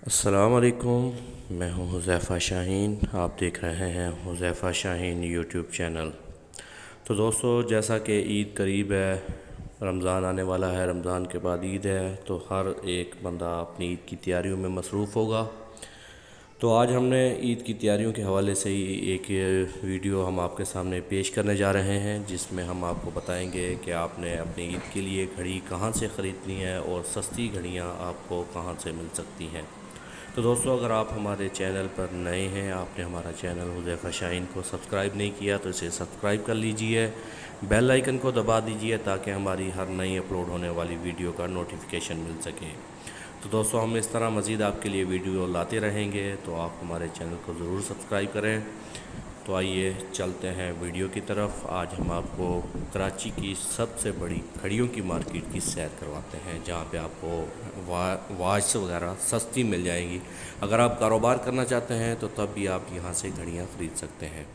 अस्सलाम वालेकुम। मैं हूं हुज़ैफ़ा शाहीन। आप देख रहे हैं हुज़ैफ़ा शाहीन यूट्यूब चैनल। तो दोस्तों, जैसा कि ईद करीब है, रमज़ान आने वाला है, रमज़ान के बाद ईद है, तो हर एक बंदा अपनी ईद की तैयारियों में मसरूफ़ होगा। तो आज हमने ईद की तैयारियों के हवाले से ही एक वीडियो हम आपके सामने पेश करने जा रहे हैं, जिसमें हम आपको बताएंगे कि आपने अपनी ईद के लिए घड़ी कहां से ख़रीदनी है और सस्ती घड़ियां आपको कहां से मिल सकती हैं। तो दोस्तों, अगर आप हमारे चैनल पर नए हैं, आपने हमारा चैनल हुज़ैफ़ा शाहीन को सब्सक्राइब नहीं किया तो इसे सब्सक्राइब कर लीजिए, बेल आइकन को दबा दीजिए ताकि हमारी हर नई अपलोड होने वाली वीडियो का नोटिफिकेशन मिल सके। तो दोस्तों, हम इस तरह मज़ीद आपके लिए वीडियो लाते रहेंगे, तो आप हमारे चैनल को ज़रूर सब्सक्राइब करें। तो आइए चलते हैं वीडियो की तरफ। आज हम आपको कराची की सबसे बड़ी घड़ियों की मार्केट की सैर करवाते हैं, जहाँ पे आपको वॉच वगैरह सस्ती मिल जाएंगी। अगर आप कारोबार करना चाहते हैं तो तब भी आप यहाँ से घड़ियाँ ख़रीद सकते हैं।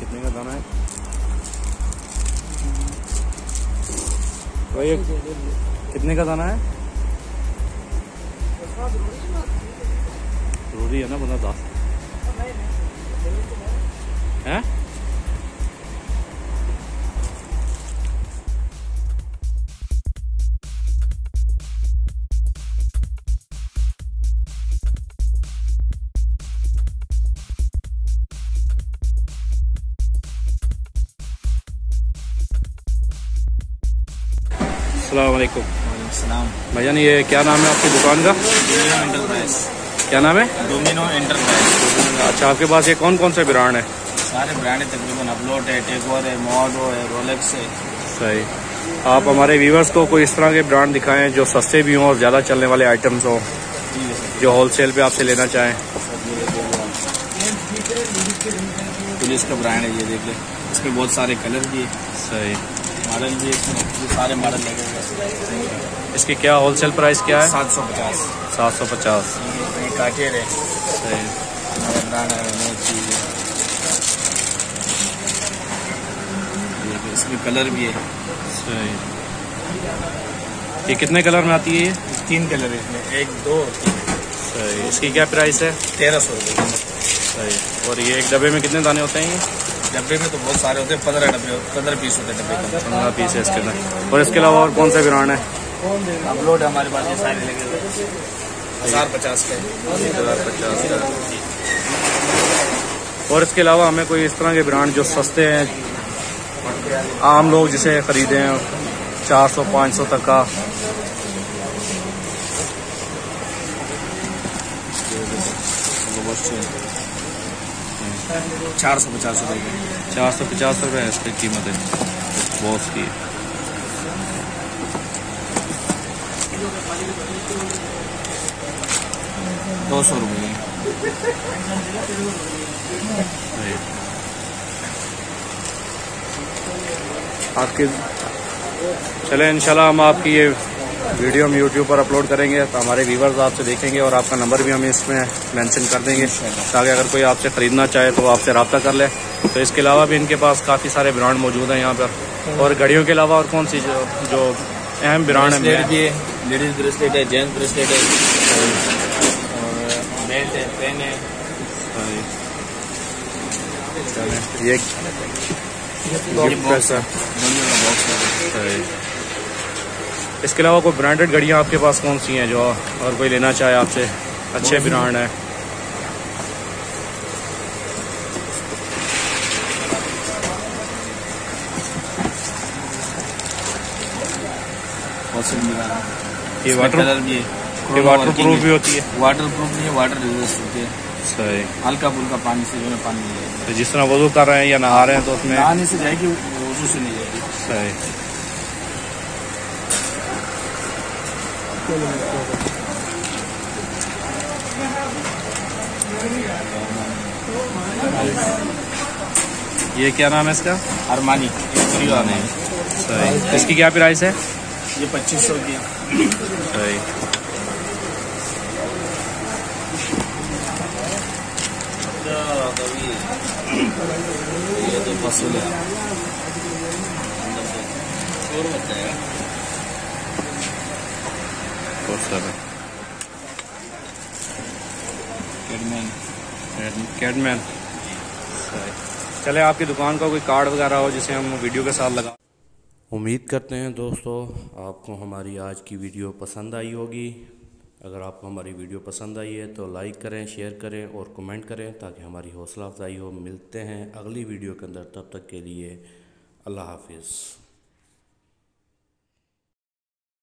कितने का दाना है भाई? कितने का दाना है? जरूरी है ना बंदा 10 है। अस्सलाम वालेकुम। भैया, ये क्या नाम है आपकी दुकान का? Domino enterprise. क्या नाम है? Domino enterprise. अच्छा, आपके पास ये कौन कौन से ब्रांड है? सारे ब्रांड है तकरीबन। अपलोड है, टेगोर है, मोडो है, रोलेक्स है। सही। आप हमारे व्यूवर्स को कोई इस तरह के ब्रांड दिखाएं जो सस्ते भी हों और ज़्यादा चलने वाले आइटम्स हों, जो होलसेल पे आपसे लेना चाहें। पुलिस का ब्रांड है, ये देख ले। इसमें बहुत सारे कलर भी है। सही। मॉडल भी है, इसमें सारे मॉडल लगे हुए हैं। इसकी क्या होलसेल प्राइस क्या है? 750। 750। ये काटेर है। सही। ब्रांड है, नई चीज है। इसमें कलर भी है। सही। ये कितने कलर में आती है? ये 3 कलर है इसमें, 1, 2 और 3। सही। इसकी क्या प्राइस है? 1300 रुपये। सही। और ये एक डब्बे में कितने दाने होते हैं? ये डब्बे में तो बहुत सारे होते हैं, 15 पीस होते हैं डब्बे में। 15 पीस है इसके अंदर। और इसके अलावा और कौन सा ब्रांड है? अपलोड है हमारे पास, ये सारे लगे हुए हैं। 1050 का है। 1050 का। और इसके अलावा हमें कोई इस तरह के ब्रांड जो सस्ते हैं, आम लोग जिसे खरीदे हैं 400-500 तक का। 450 रुपये। 450 रुपये है इसकी कीमत है बॉस की। ₹200। आपके चले इंशाल्लाह हम आपकी ये वीडियो हम यूट्यूब पर अपलोड करेंगे, तो हमारे व्यूवर्स आपसे देखेंगे और आपका नंबर भी हम इसमें मेंशन कर देंगे, ताकि अगर कोई आपसे ख़रीदना चाहे तो वो आपसे रब्ता कर ले। तो इसके अलावा भी इनके पास काफ़ी सारे ब्रांड मौजूद हैं यहाँ पर। और घड़ियों के अलावा और कौन सी जो अहम ब्रांड है? लेडीज ब्रेसलेट है, जेंट्स ब्रेसलेट है, और बेल्ट है, पेन है। ये बॉक्स है। इसके अलावा कोई ब्रांडेड घड़ियाँ आपके पास कौन सी हैं जो अगर कोई लेना चाहे आपसे? अच्छे ब्रांड है। ये वाटर कलर भी है, ये वाटर प्रूफ भी होती है? वाटर प्रूफ नहीं है, वाटर रेजिस्टेंट होती है। सही। हल्का फुल्का पानी से जो है पानी नहीं है। तो जिस तरह वजू कर रहे हैं या नहा रहे हैं तो उसमें नहाने से जाएगी, वो वजू से नहीं जाएगी। सही। ये क्या नाम है इसका? अरमानी नहीं। सही। इसकी क्या प्राइस है? ये 2500 की। सही। ये तो फसूल है और बताया कैटमैन। चले आपकी दुकान का कोई कार्ड वगैरह हो जिसे हम वीडियो के साथ लगा। उम्मीद करते हैं दोस्तों आपको हमारी आज की वीडियो पसंद आई होगी। अगर आपको हमारी वीडियो पसंद आई है तो लाइक करें, शेयर करें और कमेंट करें ताकि हमारी हौसला अफजाई हो। मिलते हैं अगली वीडियो के अंदर, तब तक के लिए अल्लाह हाफिज़।